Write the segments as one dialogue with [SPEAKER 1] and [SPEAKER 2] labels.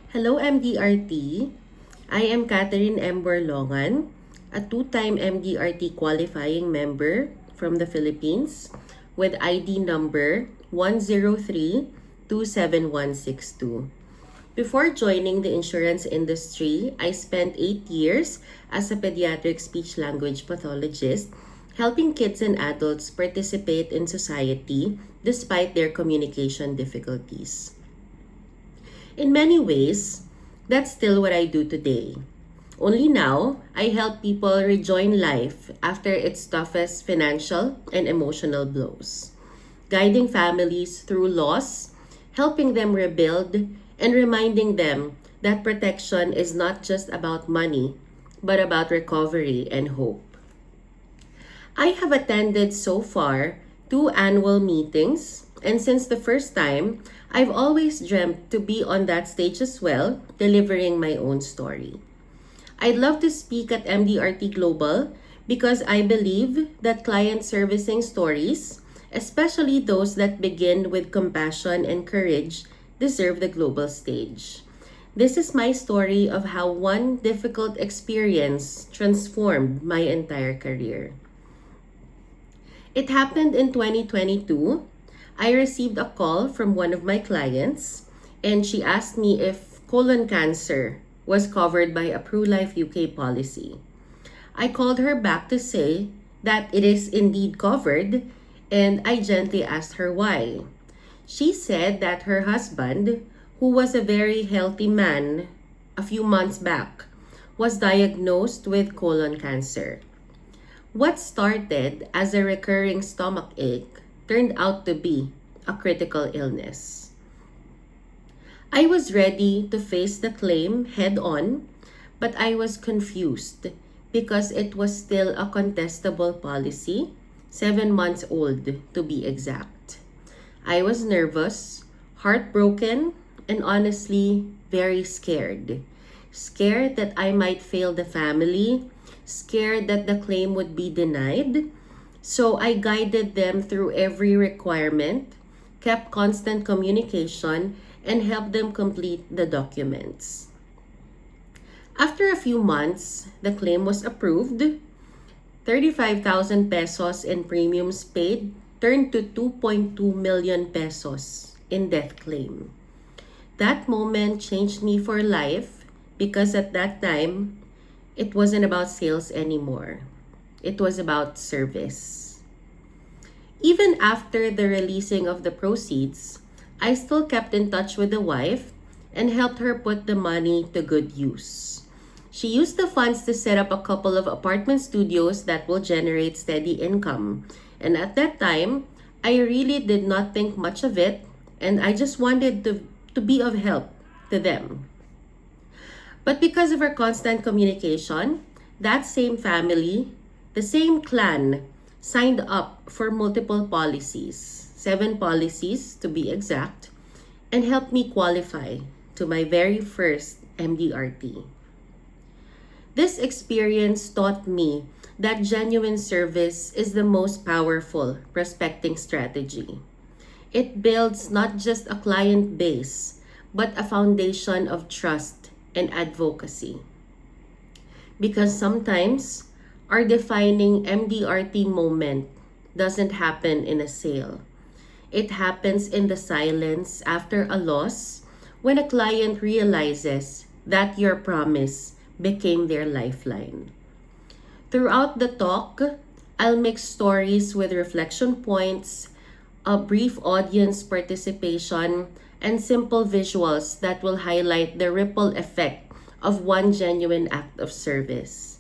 [SPEAKER 1] Hello, MDRT. I am Catherine M. Borlongan, a two-time MDRT qualifying member from the Philippines with ID number 103-27162. Before joining the insurance industry, I spent 8 years as a pediatric speech-language pathologist, helping kids and adults participate in society despite their communication difficulties. In many ways, that's still what I do today. Only now, I help people rejoin life after its toughest financial and emotional blows, guiding families through loss, helping them rebuild, and reminding them that protection is not just about money, but about recovery and hope. I have attended so far two annual meetings, and since the first time, I've always dreamt to be on that stage as well, delivering my own story. I'd love to speak at MDRT Global because I believe that client servicing stories, especially those that begin with compassion and courage, deserve the global stage. This is my story of how one difficult experience transformed my entire career. It happened in 2022. I received a call from one of my clients and she asked me if colon cancer was covered by a PruLife UK policy. I called her back to say that it is indeed covered and I gently asked her why. She said that her husband, who was a very healthy man a few months back, was diagnosed with colon cancer. What started as a recurring stomach ache turned out to be a critical illness. I was ready to face the claim head on, but I was confused because it was still a contestable policy, 7 months old to be exact. I was nervous, heartbroken, and honestly very scared. Scared that I might fail the family, scared that the claim would be denied. So I guided them through every requirement, kept constant communication, and helped them complete the documents. After a few months, the claim was approved. 35,000 pesos in premiums paid turned to 2.2 million pesos in death claim. That moment changed me for life because at that time, it wasn't about sales anymore. It was about service. Even after the releasing of the proceeds, I still kept in touch with the wife and helped her put the money to good use. She used the funds to set up a couple of apartment studios that will generate steady income. And at that time, I really did not think much of it and I just wanted to be of help to them. But because of our constant communication, that same family, the same clan, signed up for multiple policies, 7 policies to be exact, and helped me qualify to my very first MDRT. This experience taught me that genuine service is the most powerful prospecting strategy. It builds not just a client base, but a foundation of trust and advocacy. Because sometimes our defining MDRT moment doesn't happen in a sale. It happens in the silence after a loss when a client realizes that your promise became their lifeline. Throughout the talk, I'll mix stories with reflection points, a brief audience participation, and simple visuals that will highlight the ripple effect of one genuine act of service.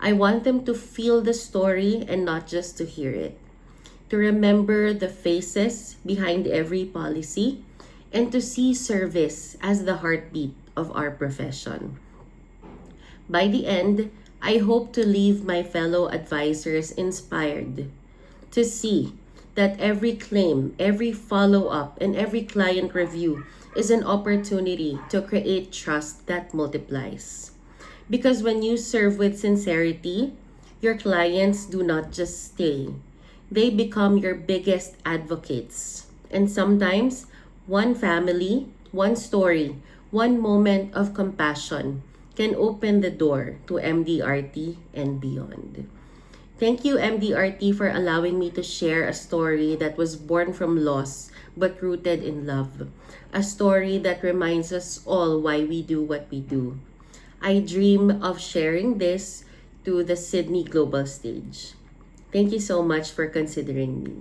[SPEAKER 1] I want them to feel the story and not just to hear it, to remember the faces behind every policy, and to see service as the heartbeat of our profession. By the end, I hope to leave my fellow advisors inspired to see that every claim, every follow-up, and every client review is an opportunity to create trust that multiplies. Because when you serve with sincerity, your clients do not just stay. They become your biggest advocates. And sometimes, one family, one story, one moment of compassion can open the door to MDRT and beyond. Thank you, MDRT, for allowing me to share a story that was born from loss but rooted in love. A story that reminds us all why we do what we do. I dream of sharing this to the Sydney global stage. Thank you so much for considering me.